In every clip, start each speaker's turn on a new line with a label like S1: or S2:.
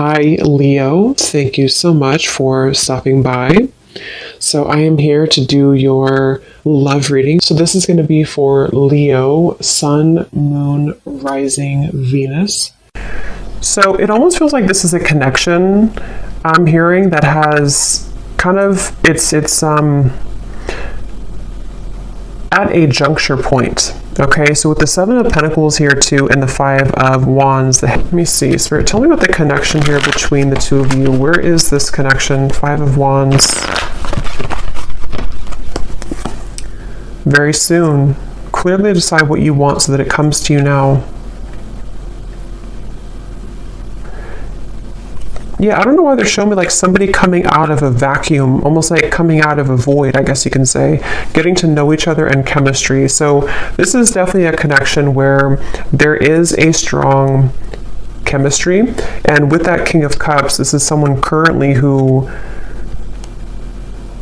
S1: Hi, Leo. Thank you so much for stopping by. So, I am here to do your love reading. So, this is going to be for Leo, Sun, Moon, Rising, Venus. So, it almost feels like this is a connection I'm hearing that has kind of, it's at a juncture point. Okay, so with the Seven of Pentacles here too, and the Five of Wands, let me see, Spirit, tell me about the connection here between the two of you. Where is this connection? Five of Wands. Very soon. Clearly decide what you want so that it comes to you now. Yeah, I don't know why they're showing me like somebody coming out of a vacuum, almost like coming out of a void, I guess you can say, getting to know each other and chemistry. So this is definitely a connection where there is a strong chemistry. And with that King of Cups, this is someone currently who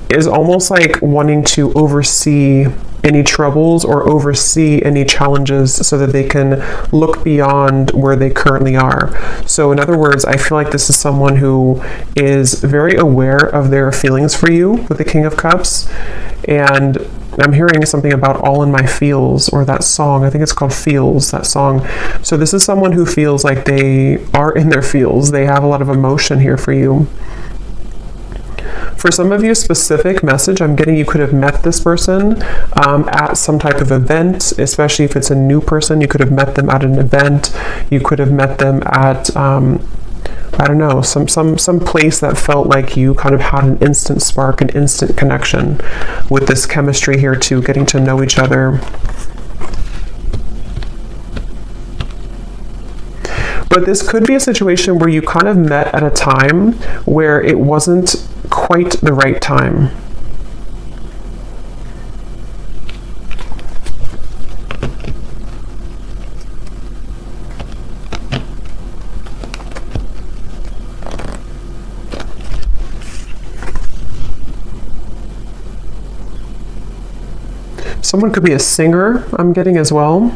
S1: is almost like wanting to oversee any troubles or oversee any challenges so that they can look beyond where they currently are. So in other words, I feel like this is someone who is very aware of their feelings for you with the King of Cups. And I'm hearing something about All in My Feels, or that song. I think it's called Feels, that song. So this is someone who feels like they are in their feels. They have a lot of emotion here for you. For some of you, specific message, I'm getting you could have met this person at some type of event, especially if it's a new person. You could have met them at an event. You could have met them at, I don't know, some place that felt like you kind of had an instant spark, an instant connection with this chemistry here too, getting to know each other. But this could be a situation where you kind of met at a time where it wasn't quite the right time. Someone could be a singer, I'm getting as well.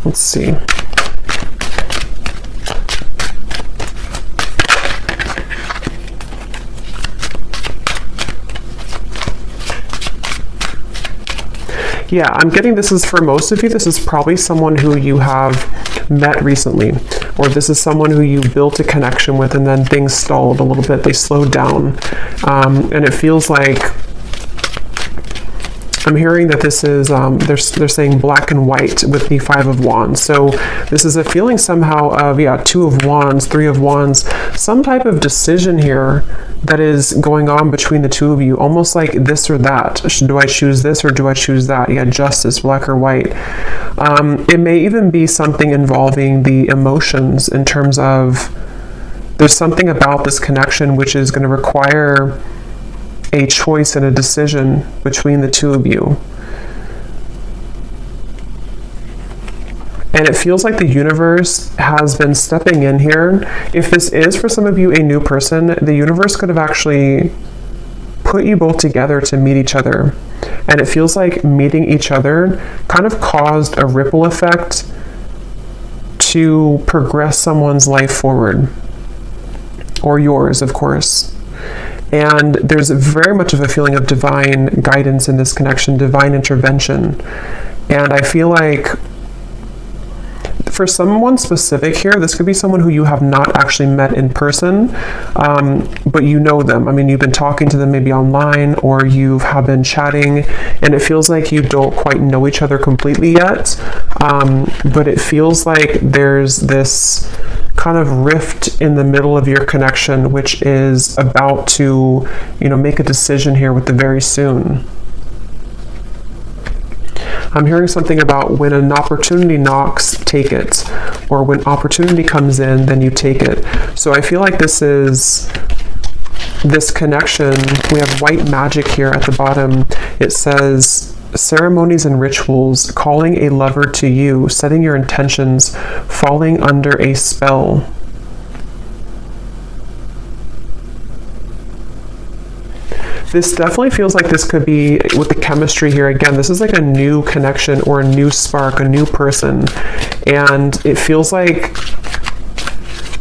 S1: Let's see. Yeah, I'm getting this is for most of you, this is probably someone who you have met recently, or this is someone who you built a connection with and then things stalled a little bit, they slowed down. And it feels like I'm hearing that this is, they're saying black and white with the Five of Wands. So this is a feeling somehow of, yeah, Two of Wands, Three of Wands, some type of decision here that is going on between the two of you, almost like this or that. Do I choose this or do I choose that? Yeah, justice, black or white. It may even be something involving the emotions in terms of there's something about this connection which is going to require a choice and a decision between the two of you. And it feels like the universe has been stepping in here. If this is for some of you a new person, the universe could have actually put you both together to meet each other. And it feels like meeting each other kind of caused a ripple effect to progress someone's life forward. Or yours, of course. And there's very much of a feeling of divine guidance in this connection, divine intervention. And I feel like for someone specific here, this could be someone who you have not actually met in person, but you know them. I mean, you've been talking to them maybe online, or you have been chatting, and it feels like you don't quite know each other completely yet. But it feels like there's this kind of rift in the middle of your connection, which is about to, make a decision here with the very soon. I'm hearing something about when an opportunity knocks, take it. Or when opportunity comes in, then you take it. So I feel like this is this connection. We have white magic here at the bottom. It says ceremonies and rituals, calling a lover to you, setting your intentions, falling under a spell. This definitely feels like this could be, with the chemistry here, again, this is like a new connection or a new spark, a new person. And it feels like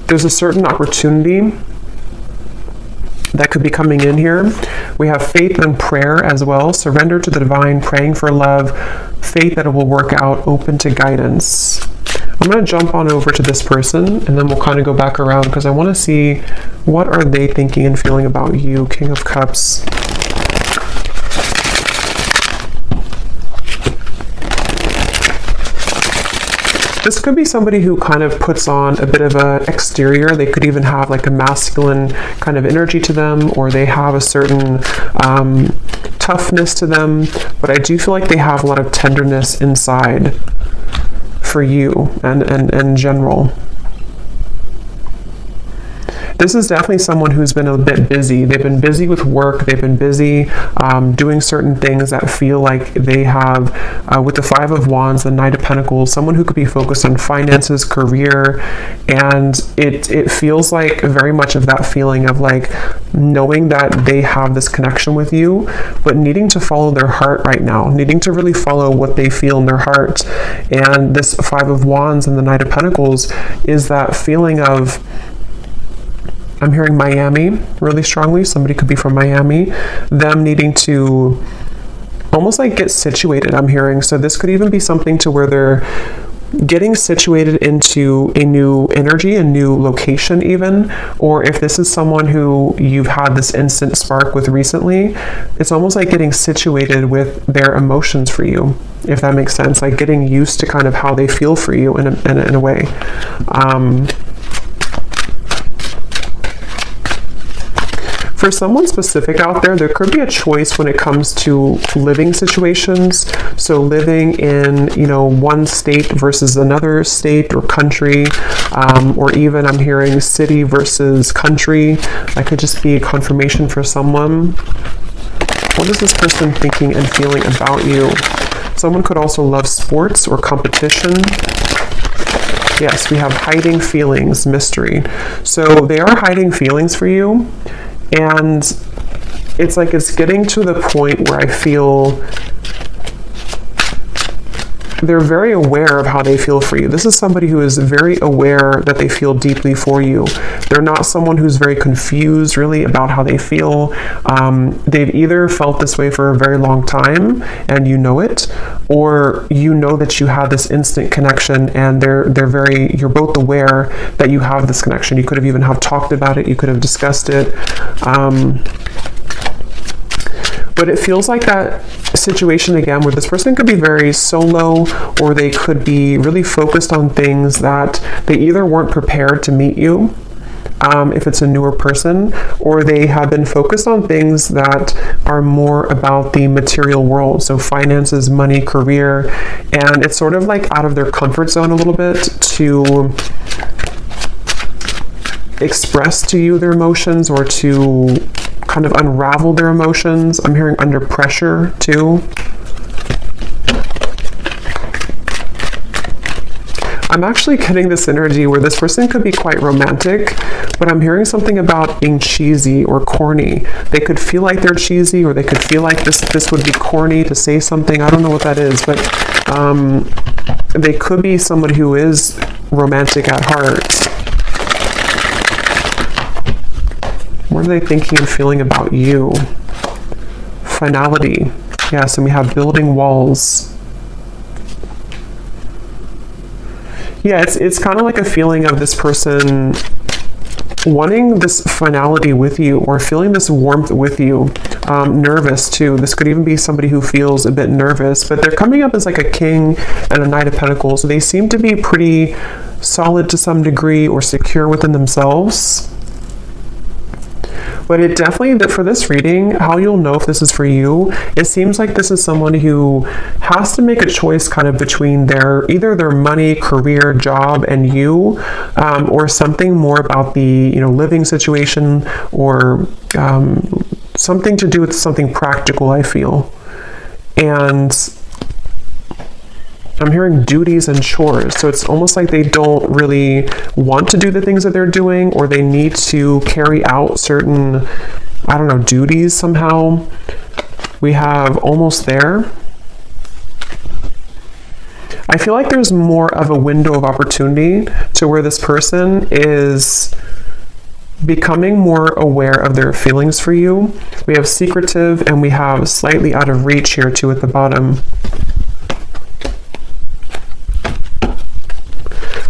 S1: there's a certain opportunity that could be coming in here. We have faith and prayer as well. Surrender to the divine, praying for love, faith that it will work out, open to guidance. I'm going to jump on over to this person, and then we'll kind of go back around because I want to see what are they thinking and feeling about you. King of Cups. This could be somebody who kind of puts on a bit of an exterior. They could even have like a masculine kind of energy to them, or they have a certain toughness to them. But I do feel like they have a lot of tenderness inside for you and in general. This is definitely someone who's been a bit busy. They've been busy with work. They've been busy doing certain things that feel like they have, with the Five of Wands, the Knight of Pentacles, someone who could be focused on finances, career, and it feels like very much of that feeling of like knowing that they have this connection with you, but needing to follow their heart right now, needing to really follow what they feel in their heart. And this Five of Wands and the Knight of Pentacles is that feeling of, I'm hearing Miami really strongly. Somebody could be from Miami. Them needing to almost like get situated, I'm hearing. So this could even be something to where they're getting situated into a new energy, a new location even. Or if this is someone who you've had this instant spark with recently, it's almost like getting situated with their emotions for you, if that makes sense. Like getting used to kind of how they feel for you in a way. For someone specific out there, there could be a choice when it comes to living situations. So living in, one state versus another state or country, or even I'm hearing city versus country. That could just be a confirmation for someone. What is this person thinking and feeling about you? Someone could also love sports or competition. Yes, we have hiding feelings, mystery. So they are hiding feelings for you. And it's like it's getting to the point where I feel they're very aware of how they feel for you. This is somebody who is very aware that they feel deeply for you. They're not someone who's very confused really about how they feel. They've either felt this way for a very long time and you know it, or you know that you have this instant connection and you're both aware that you have this connection. You could have even have talked about it. You could have discussed it. But it feels like that situation again where this person could be very solo, or they could be really focused on things that they either weren't prepared to meet you, if it's a newer person, or they have been focused on things that are more about the material world. So finances, money, career, and it's sort of like out of their comfort zone a little bit to express to you their emotions or to kind of unravel their emotions. I'm hearing under pressure too. I'm actually getting this energy where this person could be quite romantic, but I'm hearing something about being cheesy or corny. They could feel like they're cheesy, or they could feel like this would be corny to say something. I don't know what that is, but they could be somebody who is romantic at heart. What are they thinking and feeling about you? Finality. Yes, and we have building walls. Yeah, it's kind of like a feeling of this person wanting this finality with you, or feeling this warmth with you. Nervous too. This could even be somebody who feels a bit nervous, but they're coming up as like a king and a Knight of Pentacles. So they seem to be pretty solid to some degree, or secure within themselves. But it definitely, for this reading, how you'll know if this is for you, it seems like this is someone who has to make a choice kind of between either their money, career, job, and you, or something more about the, living situation, or something to do with something practical, I feel. And I'm hearing duties and chores. So it's almost like they don't really want to do the things that they're doing, or they need to carry out certain I don't know, duties somehow. We have almost there. I feel like there's more of a window of opportunity to where this person is becoming more aware of their feelings for you. We have secretive and we have slightly out of reach here too at the bottom.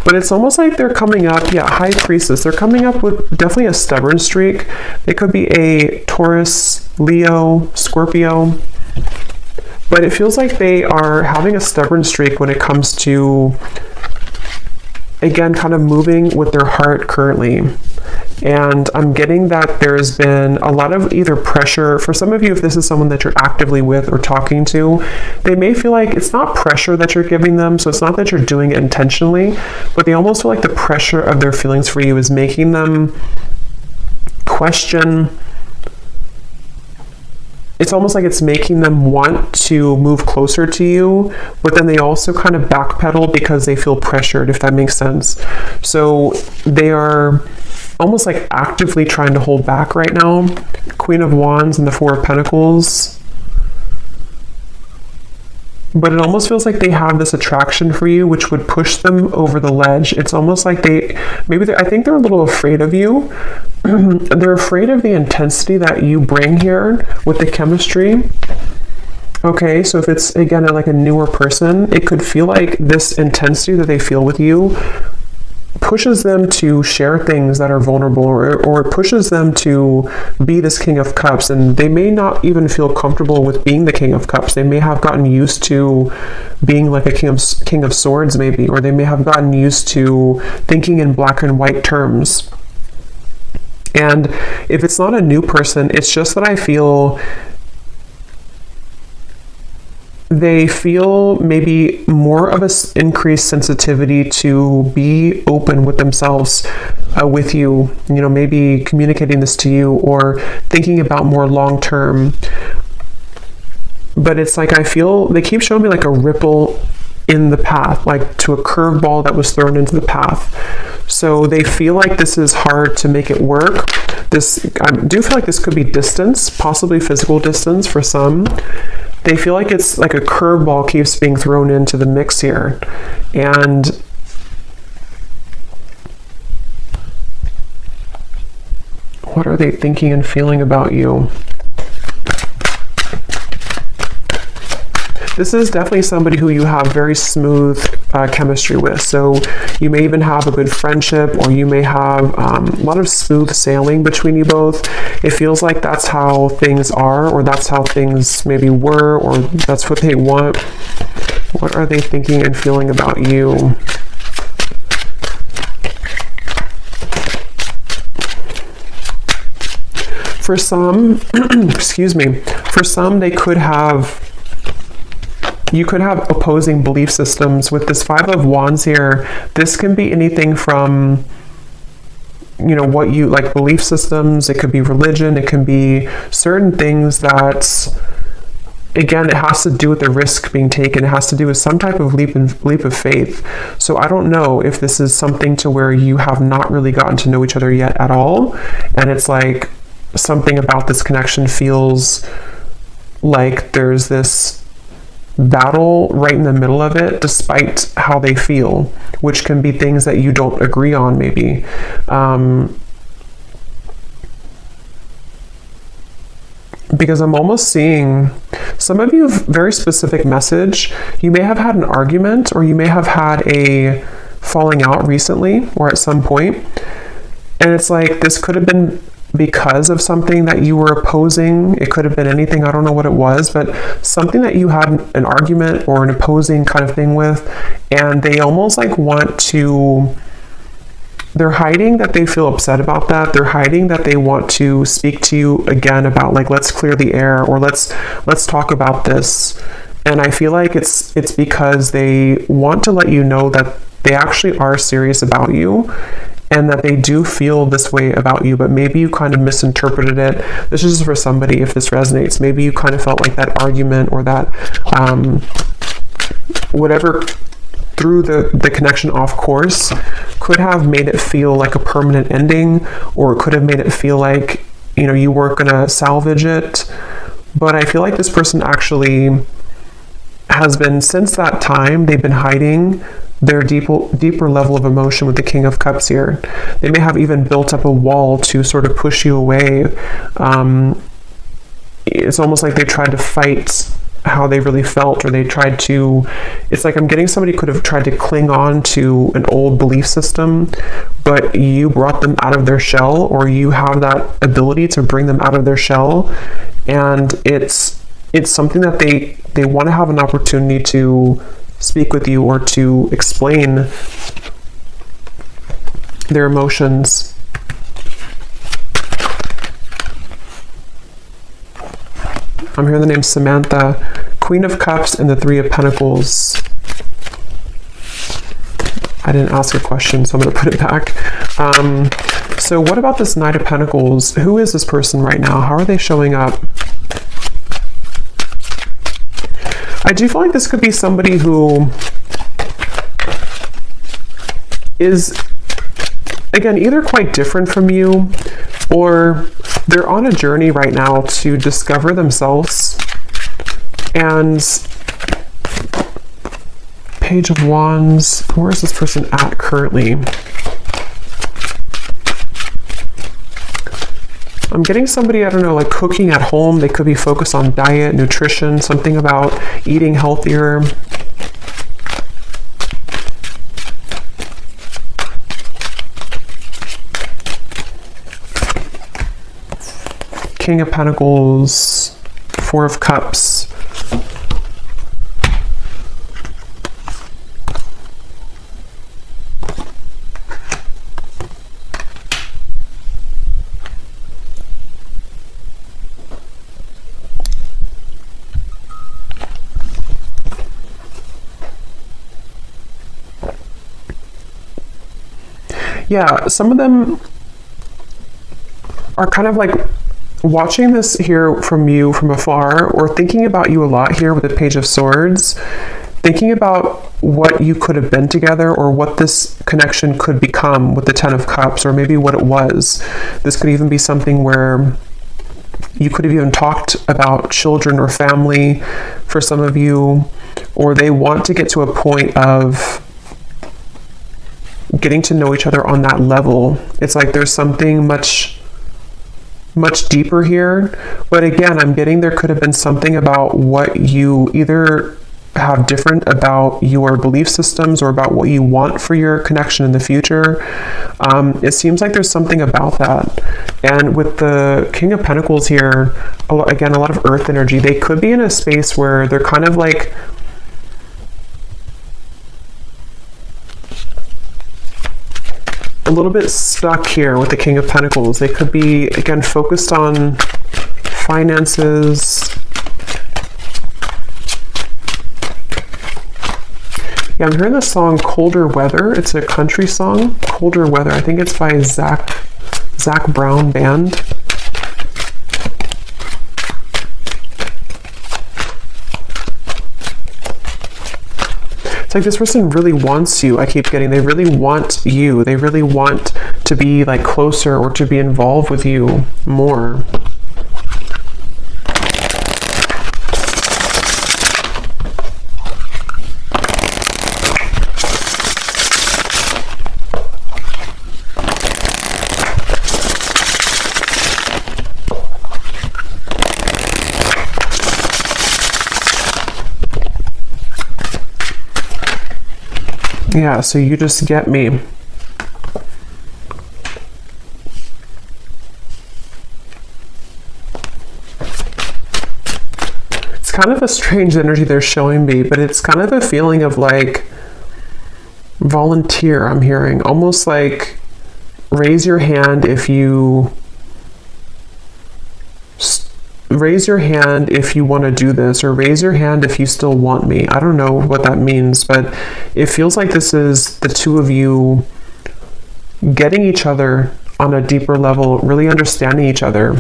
S1: But it's almost like they're coming up, yeah, High Priestess. They're coming up with definitely a stubborn streak. It could be a Taurus, Leo, Scorpio. But it feels like they are having a stubborn streak when it comes to, again, kind of moving with their heart currently. And I'm getting that there's been a lot of either pressure. For some of you, if this is someone that you're actively with or talking to, they may feel like it's not pressure that you're giving them. So it's not that you're doing it intentionally, but they almost feel like the pressure of their feelings for you is making them question. It's almost like it's making them want to move closer to you, but then they also kind of backpedal because they feel pressured, if that makes sense. So they are almost like actively trying to hold back right now. Queen of Wands and the Four of Pentacles. But it almost feels like they have this attraction for you, which would push them over the ledge. It's almost like I think they're a little afraid of you. They're afraid of the intensity that you bring here with the chemistry. Okay, so if it's, again, like a newer person, it could feel like this intensity that they feel with you pushes them to share things that are vulnerable, or it pushes them to be this King of Cups, and they may not even feel comfortable with being the King of Cups. They may have gotten used to being like a King of Swords maybe, or they may have gotten used to thinking in black and white terms. And if it's not a new person, it's just that I feel they feel maybe more of an increased sensitivity to be open with themselves, with you, maybe communicating this to you or thinking about more long term. But it's like, I feel they keep showing me like a ripple in the path, like to a curveball that was thrown into the path. So they feel like this is hard to make it work. I do feel like this could be distance, possibly physical distance for some. They feel like it's like a curveball keeps being thrown into the mix here. And what are they thinking and feeling about you? This is definitely somebody who you have very smooth chemistry with. So you may even have a good friendship, or you may have a lot of smooth sailing between you both. It feels like that's how things are, or that's how things maybe were, or that's what they want. What are they thinking and feeling about you? For some, excuse me, for some you could have opposing belief systems. With this Five of Wands here, this can be anything from, what you like, belief systems. It could be religion. It can be certain things that, again, it has to do with the risk being taken. It has to do with some type of leap of faith. So I don't know if this is something to where you have not really gotten to know each other yet at all. And it's like something about this connection feels like there's this battle right in the middle of it, despite how they feel, which can be things that you don't agree on maybe. Because I'm almost seeing some of you have very specific message. You may have had an argument, or you may have had a falling out recently or at some point. And it's like, this could have been because of something that you were opposing. It could have been anything, I don't know what it was, but something that you had an argument or an opposing kind of thing with, and they almost like they're hiding that they feel upset about that. They're hiding that they want to speak to you again about like, let's clear the air, or let's talk about this. And I feel like it's because they want to let you know that they actually are serious about you, and that they do feel this way about you, but maybe you kind of misinterpreted it. This is for somebody, if this resonates. Maybe you kind of felt like that argument or that whatever threw the connection off course could have made it feel like a permanent ending, or it could have made it feel like, you weren't going to salvage it. But I feel like this person actually has been, since that time, they've been hiding their deeper level of emotion with the King of Cups here. They may have even built up a wall to sort of push you away. It's almost like they tried to fight how they really felt, or they tried to, it's like I'm getting somebody could have tried to cling on to an old belief system, but you brought them out of their shell, or you have that ability to bring them out of their shell. And it's something that they want to have an opportunity to speak with you or to explain their emotions. I'm hearing the name Samantha, Queen of Cups and the Three of Pentacles. I didn't ask a question, so I'm going to put it back. So what about this Knight of Pentacles? Who is this person right now? How are they showing up? I do feel like this could be somebody who is, again, either quite different from you, or they're on a journey right now to discover themselves. And Page of Wands, where is this person at currently? I'm getting somebody, I don't know, like cooking at home. They could be focused on diet, nutrition, something about eating healthier. King of Pentacles, Four of Cups. Yeah, some of them are kind of like watching this here from you from afar, or thinking about you a lot here with the Page of Swords, thinking about what you could have been together, or what this connection could become with the Ten of Cups, or maybe what it was. This could even be something where you could have even talked about children or family for some of you, or they want to get to a point of getting to know each other on that level. It's like there's something much deeper here. But again, I'm getting there could have been something about what you either have different about your belief systems, or about what you want for your connection in the future. It seems like there's something about that. And with the King of Pentacles here, again, a lot of earth energy. They could be in a space where they're kind of like a little bit stuck here with the King of Pentacles. They could be, again, focused on finances. Yeah, I'm hearing the song Colder Weather. It's a country song, Colder Weather. I think it's by Zach Brown Band. It's like this person really wants you. I keep getting, they really want you. They really want to be like closer, or to be involved with you more. Yeah, so you just get me. It's kind of a strange energy they're showing me, but it's kind of a feeling of like volunteer. I'm hearing almost like raise your hand if you want to do this, or raise your hand if you still want me. I don't know what that means, but it feels like this is the two of you getting each other on a deeper level, really understanding each other.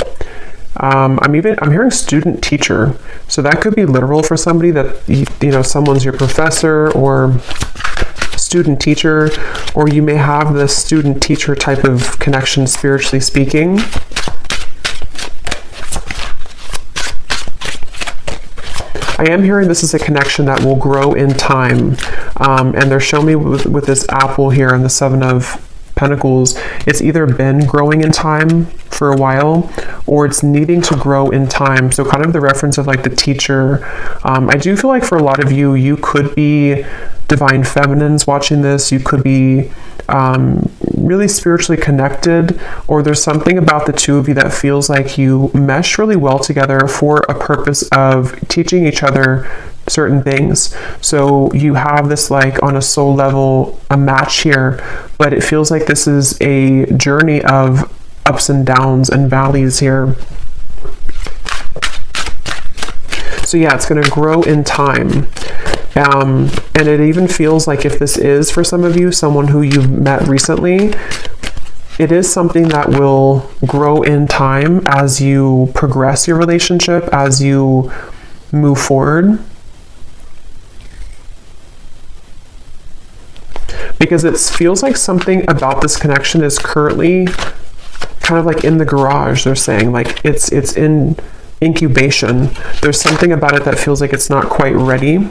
S1: I'm hearing student teacher, so that could be literal for somebody, that someone's your professor or student teacher, or you may have this student teacher type of connection spiritually speaking. I am hearing this is a connection that will grow in time. And they're showing me with this apple here and the Seven of Pentacles, it's either been growing in time for a while or it's needing to grow in time. So kind of the reference of like the teacher. I do feel like for a lot of you, you could be divine feminines watching this. You could be really spiritually connected, or there's something about the two of you that feels like you mesh really well together for a purpose of teaching each other certain things. So you have this like on a soul level a match here, but it feels like this is a journey of ups and downs and valleys here. So yeah, it's going to grow in time. And it even feels like if this is for some of you someone who you've met recently, it is something that will grow in time as you progress your relationship, as you move forward. Because it feels like something about this connection is currently kind of like in the garage. They're saying like it's in incubation. There's something about it that feels like it's not quite ready.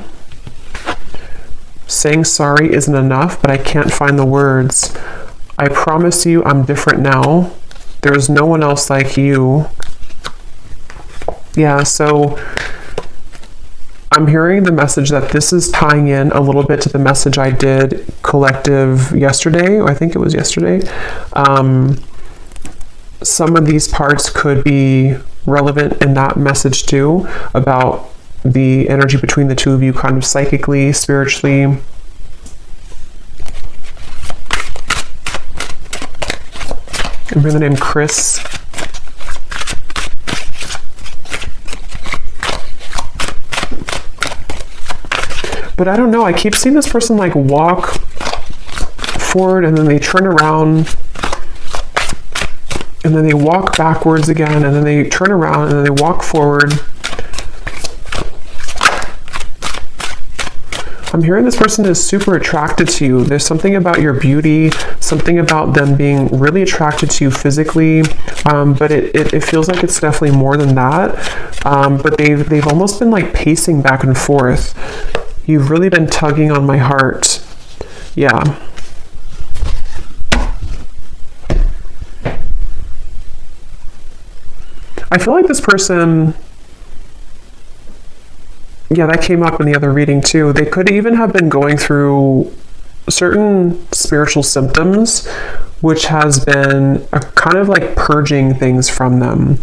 S1: Saying sorry isn't enough, but I can't find the words. I promise you I'm different now. There's no one else like you. Yeah, so I'm hearing the message that this is tying in a little bit to the message I did collective yesterday. I think it was yesterday. Some of these parts could be relevant in that message too, about the energy between the two of you kind of psychically, spiritually. I'm hearing the name Chris. But I don't know, I keep seeing this person like walk forward and then they turn around and then they walk backwards again and then they turn around and then they walk forward. I'm hearing this person is super attracted to you. There's something about your beauty, something about them being really attracted to you physically, but it feels like it's definitely more than that. But they've almost been like pacing back and forth. You've really been tugging on my heart. Yeah. I feel like this person, yeah, that came up in the other reading too. They could even have been going through certain spiritual symptoms, which has been a kind of like purging things from them.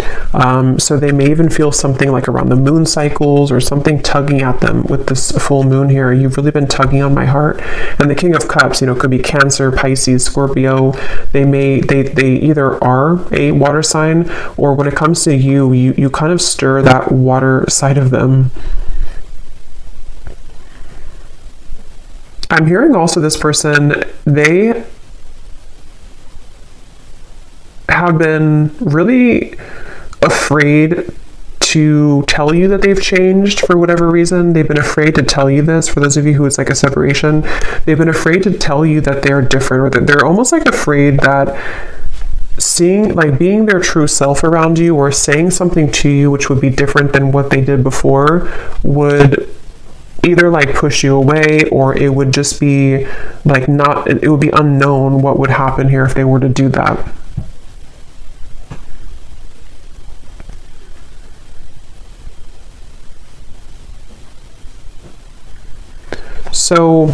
S1: So they may even feel something like around the moon cycles or something tugging at them with this full moon here. You've really been tugging on my heart. And the King of Cups, you know, could be Cancer, Pisces, Scorpio. They either are a water sign, or when it comes to you kind of stir that water side of them. I'm hearing also this person, they have been really afraid to tell you that they've changed for whatever reason. They've been afraid to tell you this. For those of you who it's like a separation, they've been afraid to tell you that they're different, or that they're almost like afraid that being their true self around you or saying something to you which would be different than what they did before would either like push you away, or it would just be like it would be unknown what would happen here if they were to do that. So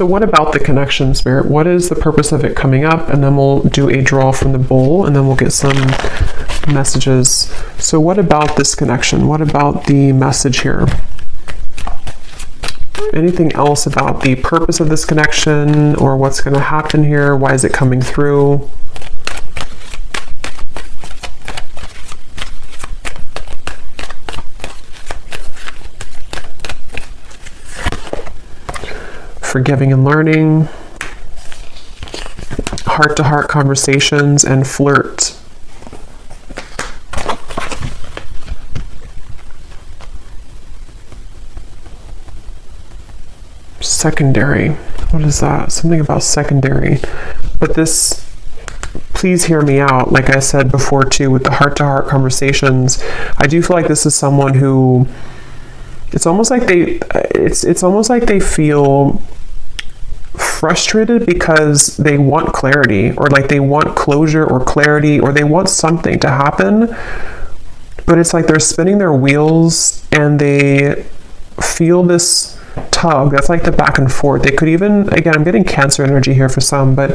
S1: what about the connection, Spirit? What is the purpose of it coming up? And then we'll do a draw from the bowl, and then we'll get some messages. So what about this connection? What about the message here? Anything else about the purpose of this connection, or what's going to happen here? Why is it coming through? Forgiving and learning, heart-to-heart conversations, and flirt. Secondary. what is that? Something about secondary. But this, please hear me out. Like I said before too, with the heart-to-heart conversations, I do feel like this is someone who, it's almost like they feel frustrated because they want clarity, or like they want closure or clarity, or they want something to happen, but it's like they're spinning their wheels and they feel this tug that's like the back and forth. They could even, again, I'm getting Cancer energy here for some, but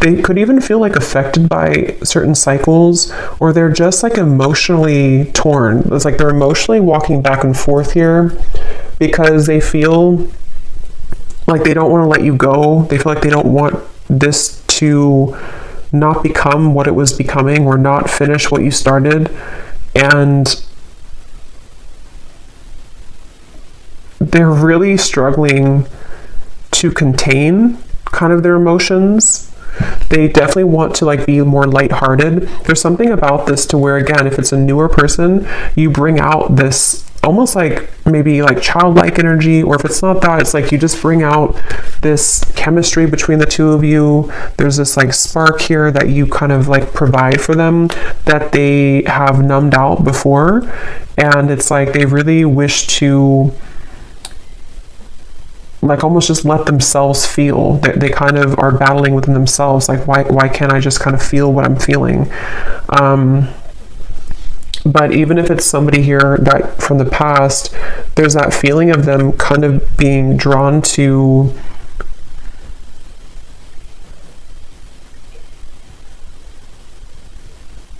S1: they could even feel like affected by certain cycles, or they're just like emotionally torn. It's like they're emotionally walking back and forth here because they feel like they don't want to let you go. They feel like they don't want this to not become what it was becoming, or not finish what you started. And they're really struggling to contain kind of their emotions. They definitely want to like be more lighthearted. There's something about this to where, again, if it's a newer person, you bring out this almost like maybe like childlike energy, or if it's not that, it's like you just bring out this chemistry between the two of you. There's this like spark here that you kind of like provide for them that they have numbed out before. And it's like they really wish to like almost just let themselves feel. They kind of are battling within themselves, like why can't I just kind of feel what I'm feeling? But even if it's somebody here that from the past, there's that feeling of them kind of being drawn to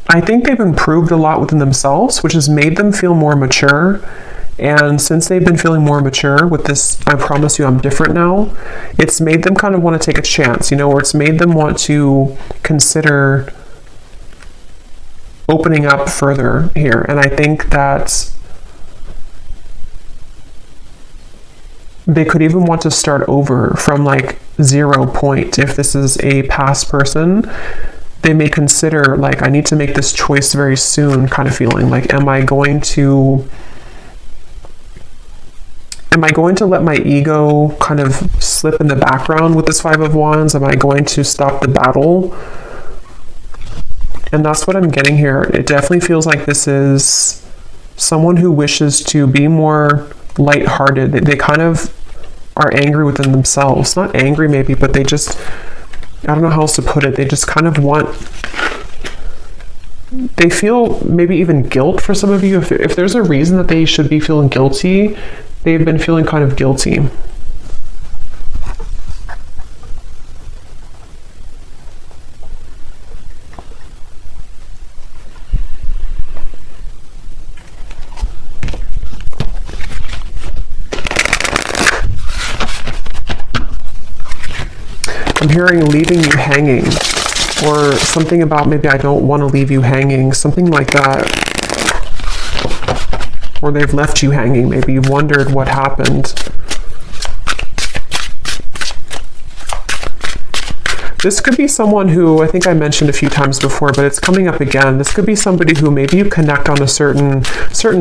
S1: I think they've improved a lot within themselves, which has made them feel more mature. And since they've been feeling more mature with this, I promise you I'm different now, it's made them kind of want to take a chance, or it's made them want to consider opening up further here. And I think that they could even want to start over from like 0 point. If this is a past person, they may consider like, I need to make this choice very soon kind of feeling. Like, am I going to let my ego kind of slip in the background with this Five of Wands? Am I going to stop the battle? And that's what I'm getting here. It definitely feels like this is someone who wishes to be more lighthearted. They kind of are angry within themselves. Not angry maybe, but they just, I don't know how else to put it. They just kind of want, they feel maybe even guilt for some of you. If there's a reason that they should be feeling guilty, they've been feeling kind of guilty. I'm hearing leaving you hanging, or something about maybe I don't want to leave you hanging, something like that. Or they've left you hanging. Maybe you've wondered what happened. This could be someone who, I think I mentioned a few times before, but it's coming up again. This could be somebody who maybe you connect on a certain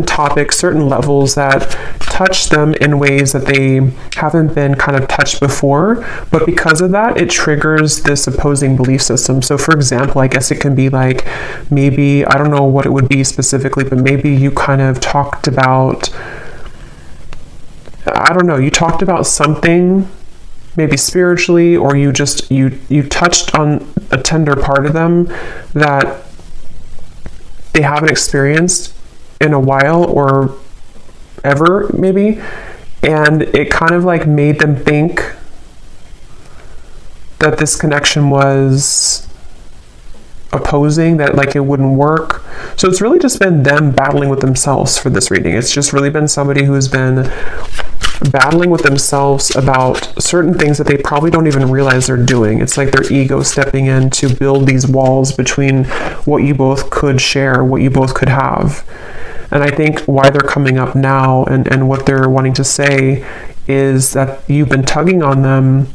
S1: topic, certain levels that touch them in ways that they haven't been kind of touched before. But because of that, it triggers this opposing belief system. So for example, I guess it can be like, maybe, I don't know what it would be specifically, but maybe you kind of talked about, I don't know, you talked about something maybe spiritually, or you just you touched on a tender part of them that they haven't experienced in a while or ever maybe, and it kind of like made them think that this connection was opposing, that like it wouldn't work. So it's really just been them battling with themselves for this reading. It's just really been somebody who's been battling with themselves about certain things that they probably don't even realize they're doing. It's like their ego stepping in to build these walls between what you both could share, what you both could have. And I think why they're coming up now and what they're wanting to say is that you've been tugging on them.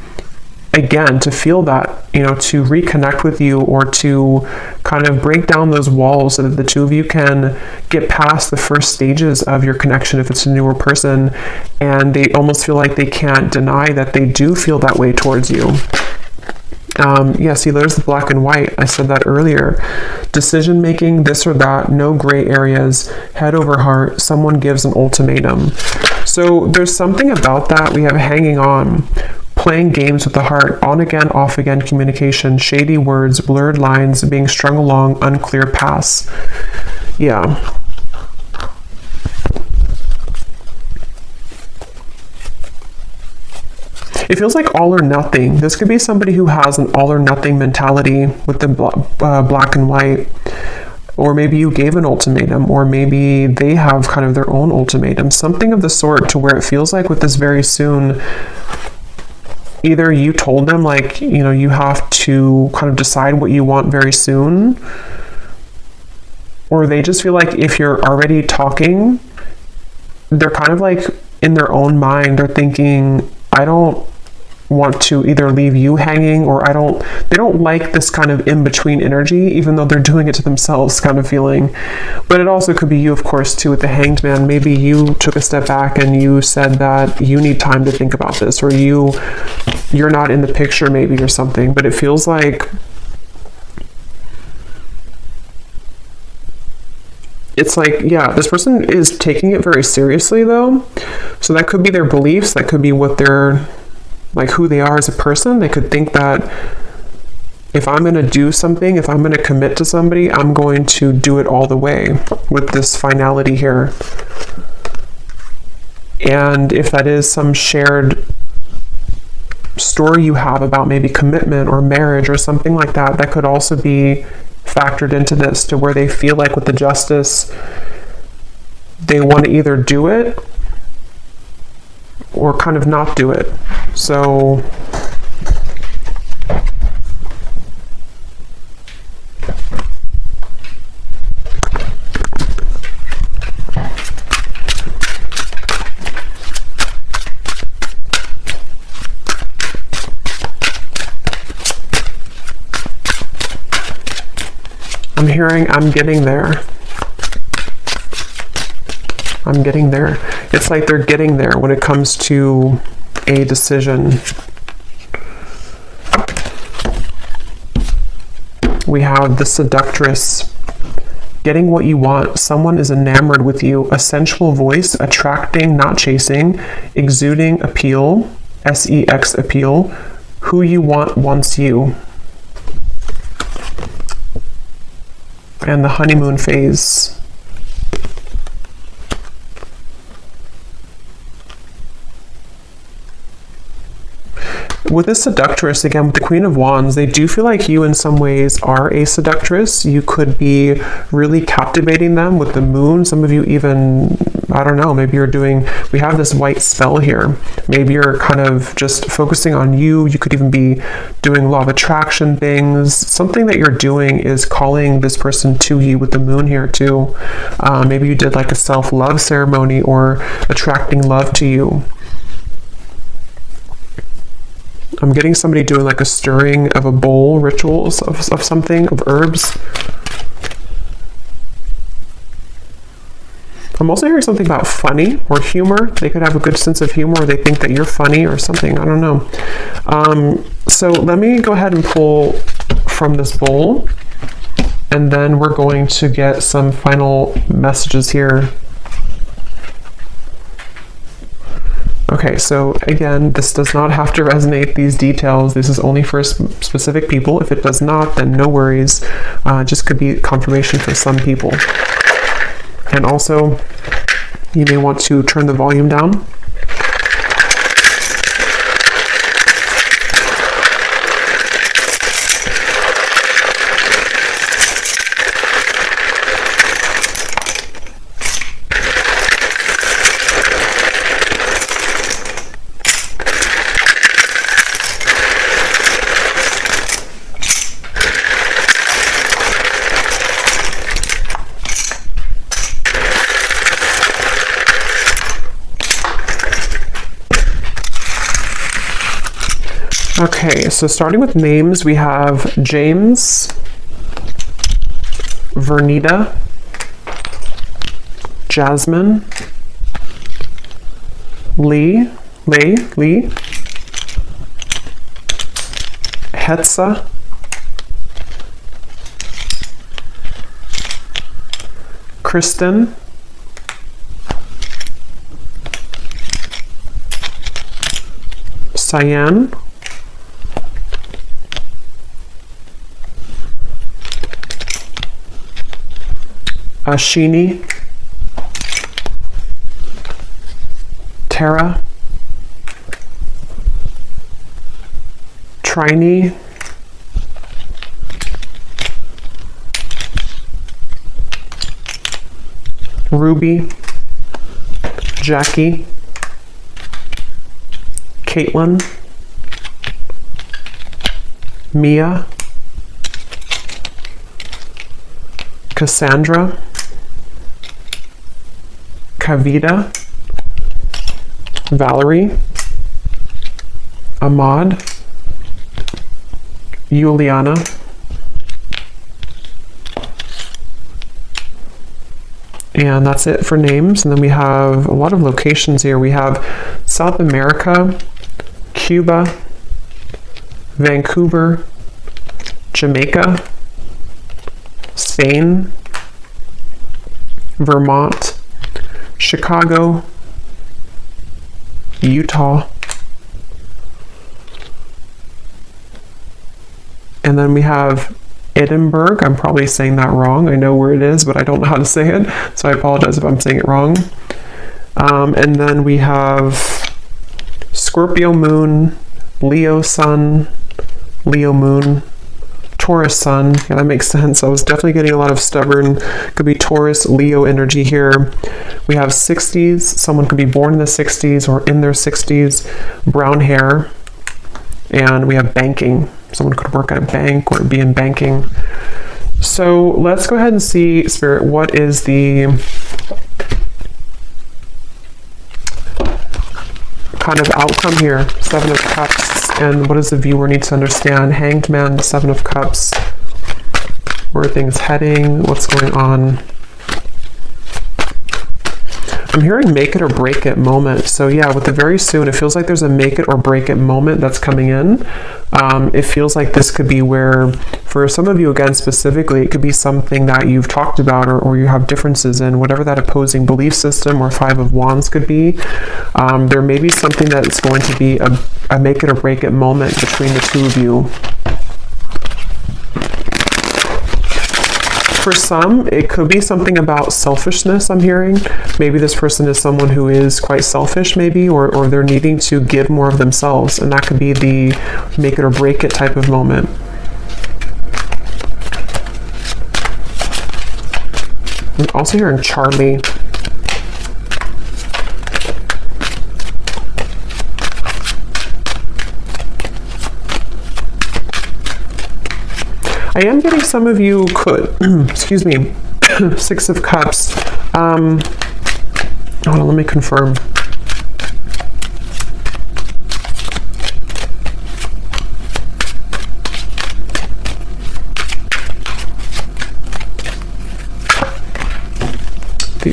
S1: again, to feel that, to reconnect with you, or to kind of break down those walls so that the two of you can get past the first stages of your connection if it's a newer person, and they almost feel like they can't deny that they do feel that way towards you. Yeah, see, there's the black and white. I said that earlier. Decision making, this or that, no gray areas, head over heart, someone gives an ultimatum. So there's something about that. We have hanging on, playing games with the heart, on again, off again communication, shady words, blurred lines, being strung along, unclear paths. Yeah. It feels like all or nothing. This could be somebody who has an all or nothing mentality with the black and white. Or maybe you gave an ultimatum, or maybe they have kind of their own ultimatum. Something of the sort, to where it feels like with this very soon, either you told them like, you have to kind of decide what you want very soon, or they just feel like if you're already talking, they're kind of like in their own mind, they're thinking, I don't want to either leave you hanging, or they don't like this kind of in-between energy, even though they're doing it to themselves kind of feeling. But it also could be you, of course, too, with the Hanged Man. Maybe you took a step back and you said that you need time to think about this, or you're not in the picture maybe, or something. But it feels like it's like, yeah, this person is taking it very seriously though. So that could be their beliefs, that could be what they're like, who they are as a person. They could think that if I'm going to do something, if I'm going to commit to somebody, I'm going to do it all the way with this finality here. And if that is some shared story you have about maybe commitment or marriage or something like that, that could also be factored into this, to where they feel like with the Justice, they want to either do it or kind of not do it. So I'm hearing, I'm getting there. I'm getting there. It's like they're getting there when it comes to a decision. We have the Seductress. Getting what you want. Someone is enamored with you. A sensual voice, attracting, not chasing, exuding appeal, sex appeal. Who you want wants you. And the honeymoon phase. With this Seductress, again, with the Queen of Wands, they do feel like you in some ways are a seductress. You could be really captivating them with the moon. Some of you even, I don't know, maybe you're doing, we have this white spell here. Maybe you're kind of just focusing on you. You could even be doing law of attraction things. Something that you're doing is calling this person to you with the moon here too. Maybe you did like a self-love ceremony, or attracting love to you. I'm getting somebody doing like a stirring of a bowl, rituals of something, of herbs. I'm also hearing something about funny or humor. They could have a good sense of humor, or they think that you're funny or something. I don't know. So let me go ahead and pull from this bowl, and then we're going to get some final messages here. Okay, so again, this does not have to resonate, these details. This is only for specific people. If it does not, then no worries. Just could be confirmation for some people. And also, you may want to turn the volume down. Okay, so starting with names, we have James, Vernita, Jasmine, Lee, Hetza, Kristen, Cyan, Ashini, Tara, Trini, Ruby, Jackie, Caitlin, Mia, Cassandra, Kavita, Valerie, Ahmad, Juliana, and that's it for names. And then we have a lot of locations here. We have South America, Cuba, Vancouver, Jamaica, Spain, Vermont, Chicago, Utah, and then we have Edinburgh. I'm probably saying that wrong. I know where it is, but I don't know how to say it, so I apologize if I'm saying it wrong. And then we have Scorpio moon, Leo sun, Leo moon, Taurus sun. Yeah, that makes sense. I was definitely getting a lot of stubborn, could be Taurus, Leo energy here. We have 60s. Someone could be born in the 60s or in their 60s, brown hair. And we have banking. Someone could work at a bank or be in banking. So let's go ahead and see, Spirit, what is the kind of outcome here? Seven of Cups. And what does the viewer need to understand? Hanged Man, Seven of Cups. Where are things heading? What's going on? I'm hearing make it or break it moment. So yeah, with the very soon, it feels like there's a make it or break it moment that's coming in. It feels like this could be where, for some of you again specifically, it could be something that you've talked about or you have differences in, whatever that opposing belief system or Five of Wands could be. There may be something that's going to be a make it or break it moment between the two of you. For some, it could be something about selfishness, I'm hearing. Maybe this person is someone who is quite selfish, maybe, or they're needing to give more of themselves, and that could be the make it or break it type of moment. I'm also hearing Charlie. I am getting some of you could, excuse me, Six of Cups. Hold on, let me confirm.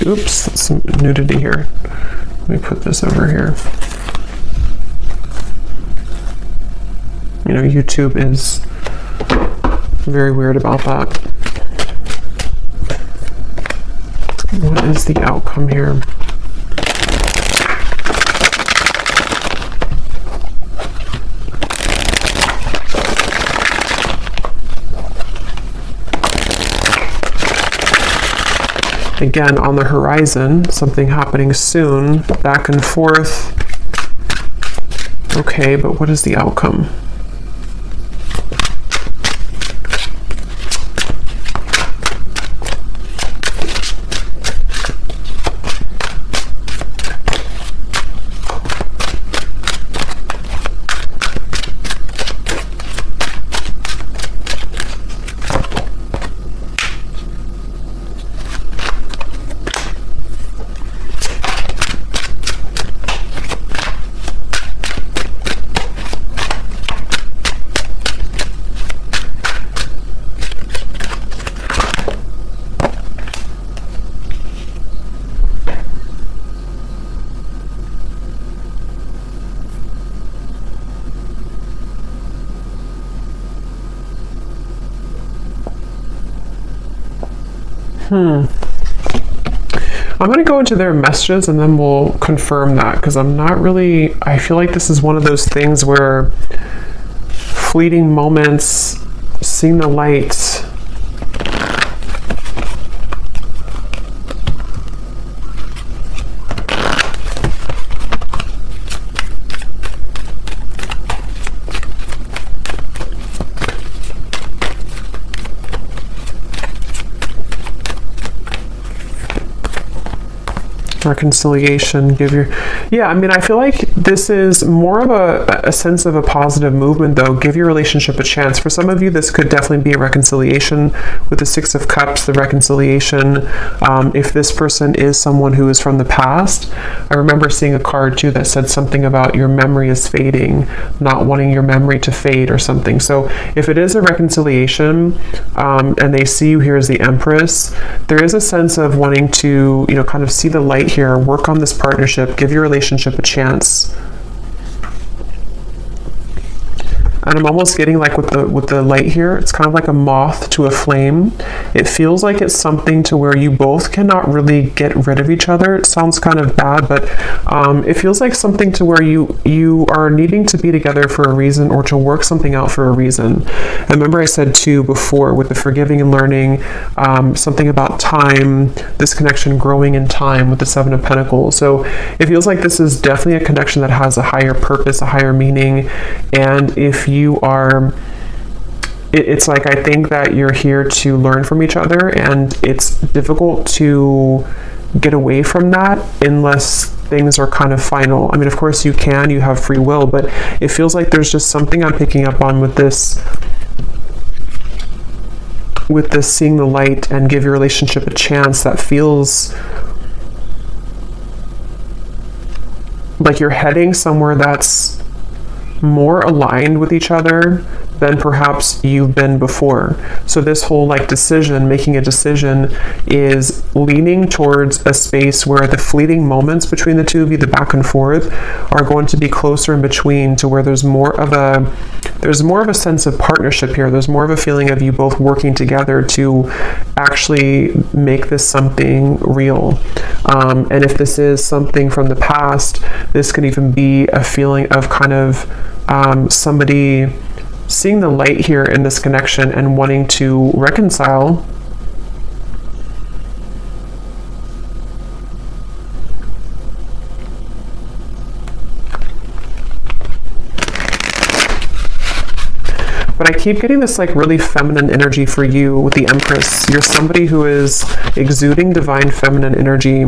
S1: Oops, that's some nudity here. Let me put this over here. You know, YouTube is very weird about that. What is the outcome here? Again, on the horizon, something happening soon, back and forth. Okay, but what is the outcome? I'm going to go into their messages and then we'll confirm that, because I feel like this is one of those things where fleeting moments, seeing the light. Reconciliation, I feel like this is more of a sense of a positive movement, though. Give your relationship a chance. For some of you, this could definitely be a reconciliation with the Six of Cups, the reconciliation. If this person is someone who is from the past, I remember seeing a card too that said something about your memory is fading, not wanting your memory to fade or something. So if it is a reconciliation, and they see you here as the Empress, there is a sense of wanting to, kind of see the light here, work on this partnership, give your relationship a chance. And I'm almost getting like with the light here, it's kind of like a moth to a flame. It feels like it's something to where you both cannot really get rid of each other. It sounds kind of bad, but it feels like something to where you are needing to be together for a reason, or to work something out for a reason. And remember I said too before with the forgiving and learning, something about time, this connection growing in time with the Seven of Pentacles. So it feels like this is definitely a connection that has a higher purpose, a higher meaning. And if you are, it's like, I think that you're here to learn from each other, and it's difficult to get away from that unless things are kind of final. I mean, of course you have free will, but it feels like there's just something I'm picking up on with this seeing the light and give your relationship a chance, that feels like you're heading somewhere that's more aligned with each other than perhaps you've been before. So this whole making a decision is leaning towards a space where the fleeting moments between the two of you, the back and forth, are going to be closer in between, to where there's more of a sense of partnership here. There's more of a feeling of you both working together to actually make this something real. And if this is something from the past, this could even be a feeling of kind of somebody seeing the light here in this connection and wanting to reconcile. But I keep getting this really feminine energy for you with the Empress. You're somebody who is exuding divine feminine energy.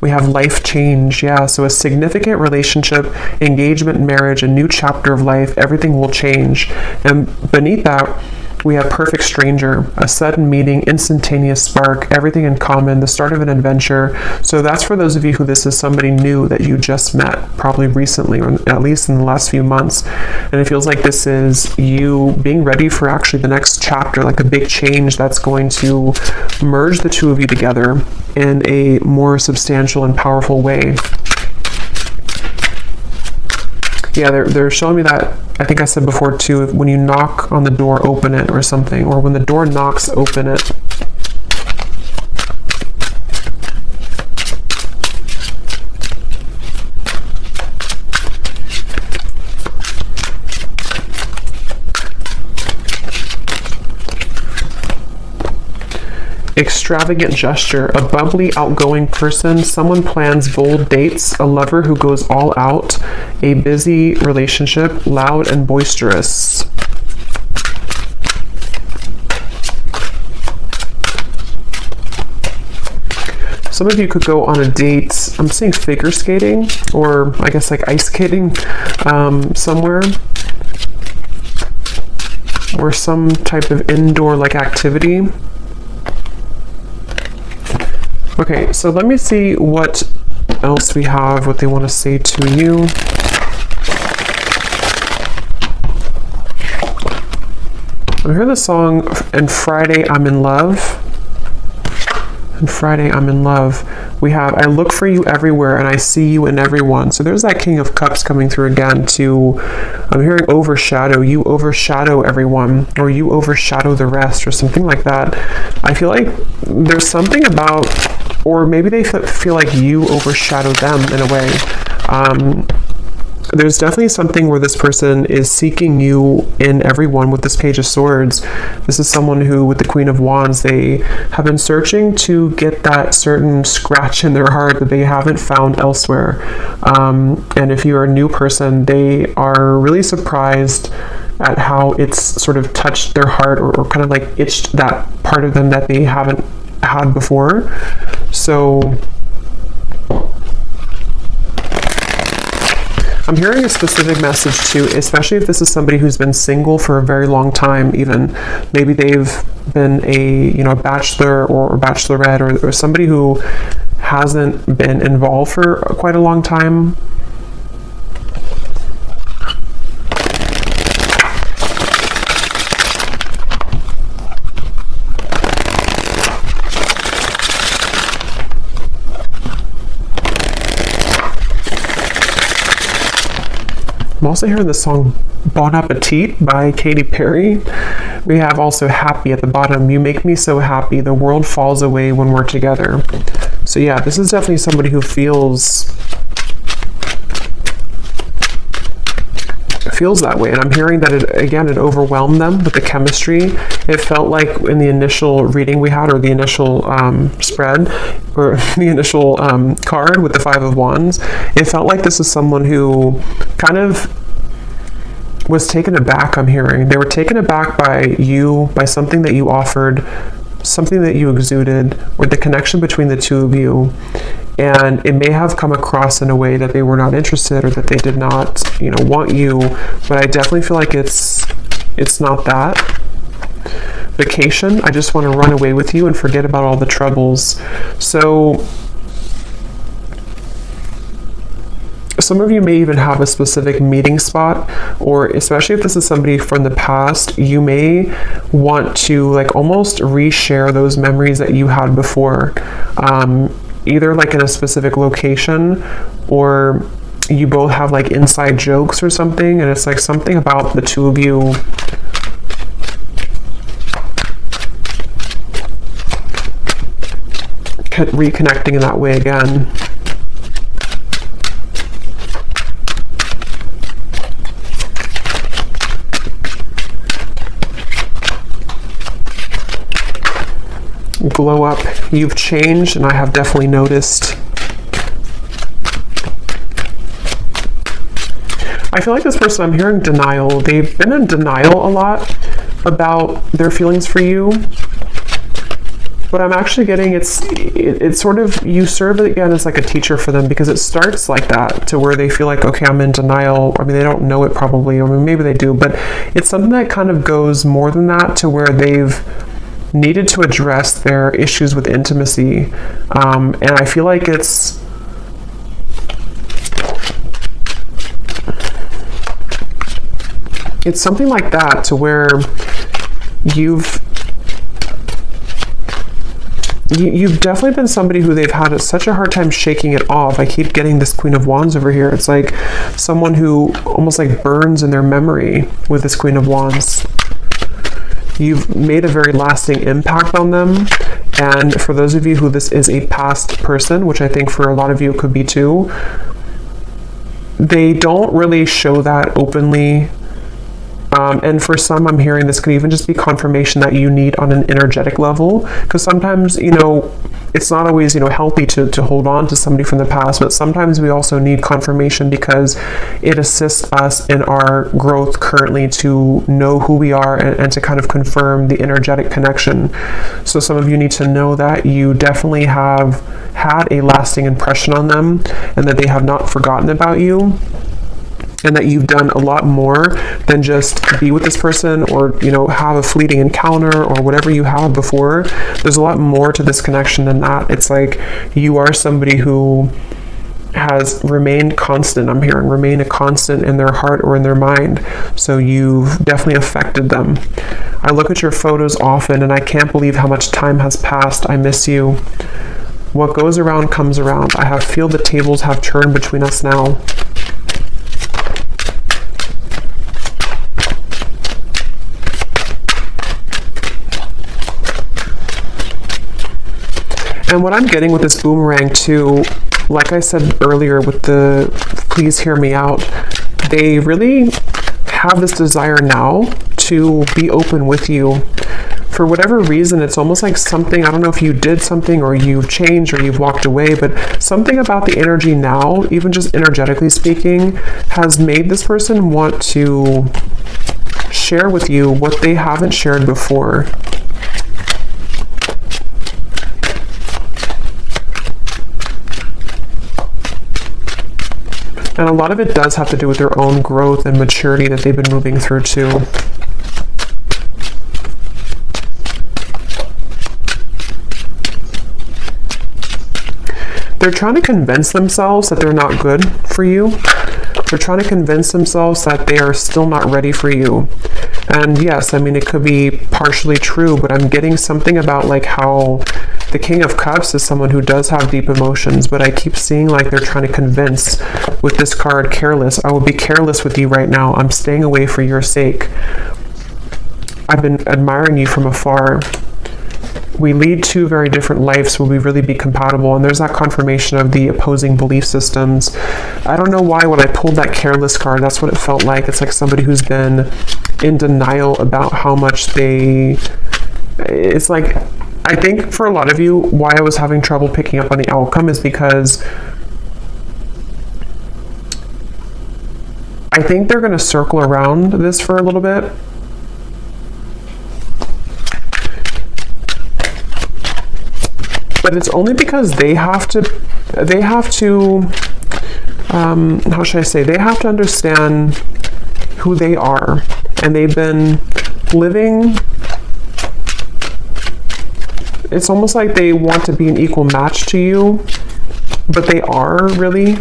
S1: We have life change, so a significant relationship, engagement, marriage, a new chapter of life, everything will change. And beneath that, we have perfect stranger, a sudden meeting, instantaneous spark, everything in common, the start of an adventure. So that's for those of you who this is somebody new that you just met, probably recently, or at least in the last few months. And it feels like this is you being ready for actually the next chapter, like a big change that's going to merge the two of you together in a more substantial and powerful way. Yeah, they're showing me that, I think I said before too, when you knock on the door, open it, or something, or when the door knocks, open it. Extravagant gesture, a bubbly, outgoing person, someone plans bold dates, a lover who goes all out, a busy relationship, loud and boisterous. Some of you could go on a date, I'm seeing figure skating, or I guess ice skating somewhere, or some type of indoor activity. Okay, so let me see what else we have, what they want to say to you. I heard the song, and Friday I'm in Love. And Friday, I'm in love. We have, I look for you everywhere and I see you in everyone. So there's that King of Cups coming through again to, I'm hearing overshadow. You overshadow everyone, or you overshadow the rest, or something like that. I feel like there's something about, or maybe they feel like you overshadow them in a way. There's definitely something where this person is seeking you in everyone with this Page of Swords. This is someone who, with the Queen of Wands, they have been searching to get that certain scratch in their heart that they haven't found elsewhere. And if you're a new person, they are really surprised at how it's sort of touched their heart, or kind of like itched that part of them that they haven't had before. So I'm hearing a specific message too, especially if this is somebody who's been single for a very long time. Even maybe they've been a bachelor or bachelorette, or somebody who hasn't been involved for quite a long time. I'm also hearing the song Bon Appetit by Katy Perry. We have also Happy at the bottom. You make me so happy. The world falls away when we're together. So yeah, this is definitely somebody who feels that way. And I'm hearing that it overwhelmed them with the chemistry. It felt like in the initial reading we had, or the initial spread, or the initial card with the Five of Wands, it felt like this is someone who kind of was taken aback. I'm hearing they were taken aback by something that you offered, something that you exuded, or the connection between the two of you. And it may have come across in a way that they were not interested, or that they did not, want you. But I definitely feel like it's not that. Vacation, I just want to run away with you and forget about all the troubles. So some of you may even have a specific meeting spot, or especially if this is somebody from the past, you may want to like almost reshare those memories that you had before. Either like in a specific location, or you both have like inside jokes or something, and it's like something about the two of you reconnecting in that way again. Glow up. You've changed, and I have definitely noticed. I feel like this person, I'm hearing denial. They've been in denial a lot about their feelings for you. But I'm actually getting it's sort of, you serve it again as like a teacher for them, because it starts like that, to where they feel like, okay, I'm in denial. I mean, they don't know it probably, or maybe they do, but it's something that kind of goes more than that, to where they've needed to address their issues with intimacy. And I feel like it's something like that, to where you've definitely been somebody who they've had such a hard time shaking it off. I keep getting this Queen of Wands over here. It's like someone who almost like burns in their memory with this Queen of Wands. You've made a very lasting impact on them. And for those of you who this is a past person, which I think for a lot of you it could be too, they don't really show that openly. And for some, I'm hearing this could even just be confirmation that you need on an energetic level, because sometimes, it's not always, healthy to hold on to somebody from the past, but sometimes we also need confirmation, because it assists us in our growth currently to know who we are, and to kind of confirm the energetic connection. So some of you need to know that you definitely have had a lasting impression on them, and that they have not forgotten about you. And that you've done a lot more than just be with this person, or have a fleeting encounter, or whatever you had before. There's a lot more to this connection than that. It's like you are somebody who has remained constant. I'm hearing remain a constant in their heart or in their mind. So you've definitely affected them. I look at your photos often and I can't believe how much time has passed. I miss you. What goes around comes around. I feel the tables have turned between us now. And what I'm getting with this boomerang too, like I said earlier with the please hear me out, they really have this desire now to be open with you. For whatever reason, it's almost like something, I don't know if you did something or you've changed or you've walked away, but something about the energy now, even just energetically speaking, has made this person want to share with you what they haven't shared before. And a lot of it does have to do with their own growth and maturity that they've been moving through too. They're trying to convince themselves that they're not good for you. They're trying to convince themselves that they are still not ready for you. And yes, I mean, it could be partially true, but I'm getting something about like how the King of Cups is someone who does have deep emotions, but I keep seeing like they're trying to convince with this card, careless. I will be careless with you right now. I'm staying away for your sake. I've been admiring you from afar. We lead two very different lives. Will we really be compatible? And there's that confirmation of the opposing belief systems. I don't know why when I pulled that careless card, that's what it felt like. It's like somebody who's been in denial about how much it's like, I think for a lot of you, why I was having trouble picking up on the outcome is because I think they're going to circle around this for a little bit. But it's only because they have to, how should I say, they have to understand who they are. And they've been living, it's almost like they want to be an equal match to you, but they are really,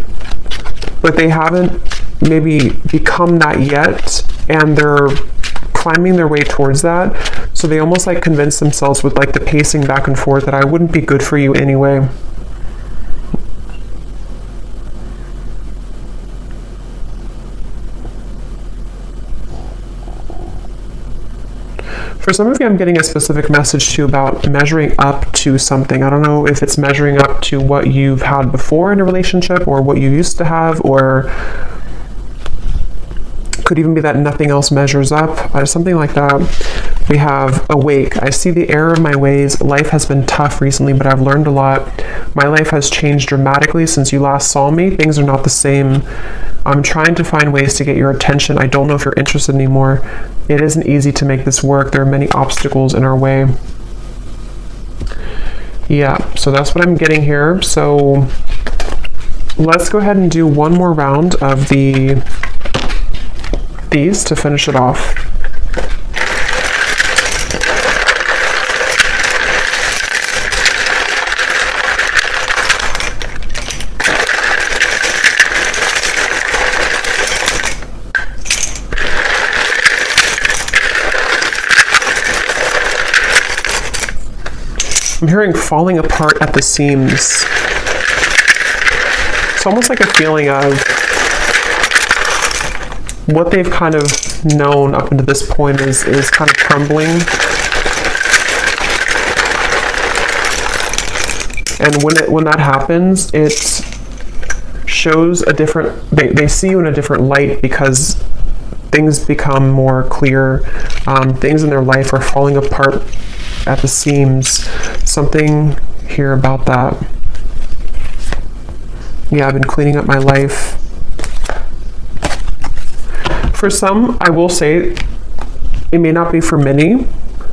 S1: but they haven't maybe become that yet, and they're climbing their way towards that. So they almost like convince themselves with like the pacing back and forth that I wouldn't be good for you anyway. For some of you, I'm getting a specific message too about measuring up to something. I don't know if it's measuring up to what you've had before in a relationship or what you used to have, or could even be that nothing else measures up, something like that. We have awake. I see the error of my ways. Life has been tough recently, but I've learned a lot. My life has changed dramatically since you last saw me. Things are not the same. I'm trying to find ways to get your attention. I don't know if you're interested anymore. It isn't easy to make this work. There are many obstacles in our way. Yeah, so that's what I'm getting here. So let's go ahead and do one more round of these to finish it off. I'm hearing falling apart at the seams. It's almost like a feeling of what they've kind of known up until this point is kind of crumbling. And when that happens, it shows a different, they see you in a different light because things become more clear. Things in their life are falling apart at the seams. Something here about that. Yeah, I've been cleaning up my life. For some, I will say, it may not be for many,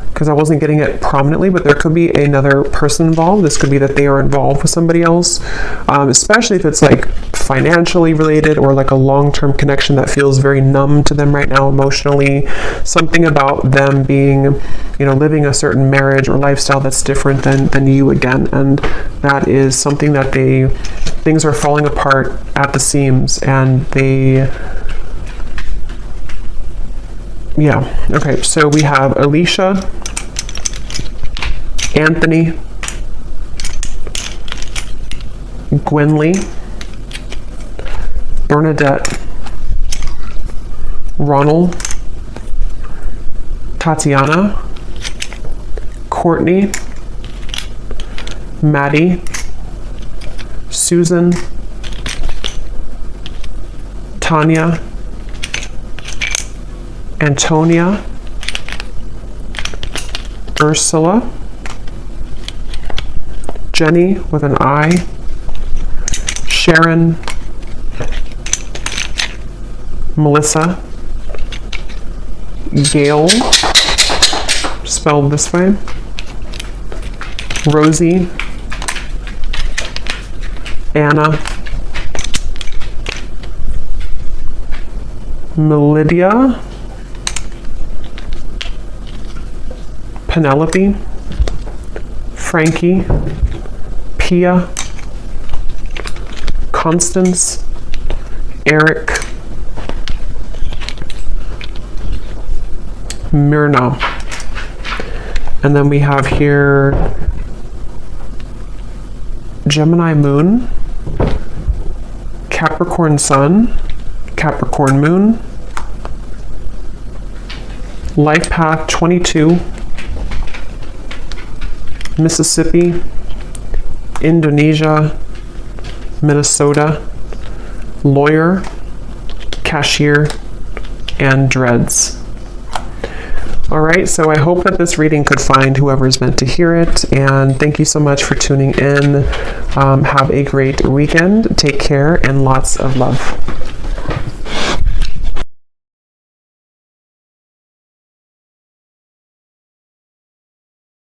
S1: because I wasn't getting it prominently, but there could be another person involved. This could be that they are involved with somebody else, especially if it's like financially related or like a long-term connection that feels very numb to them right now emotionally. Something about them being, living a certain marriage or lifestyle that's different than you again. And that is something that things are falling apart at the seams, and Yeah. Okay. So we have Alicia, Anthony, Gwynly, Bernadette, Ronald, Tatiana, Courtney, Maddie, Susan, Tanya, Antonia, Ursula, Jenny with an I, Sharon, Melissa, Gail, spelled this way, Rosie, Anna, Melidia, Penelope, Frankie, Pia, Constance, Eric, Myrna. And then we have here Gemini Moon, Capricorn Sun, Capricorn Moon, Life Path 22, Mississippi, Indonesia, Minnesota, Lawyer, Cashier, and Dreads. All right, so I hope that this reading could find whoever's meant to hear it, and thank you so much for tuning in. Have a great weekend. Take care, and lots of love.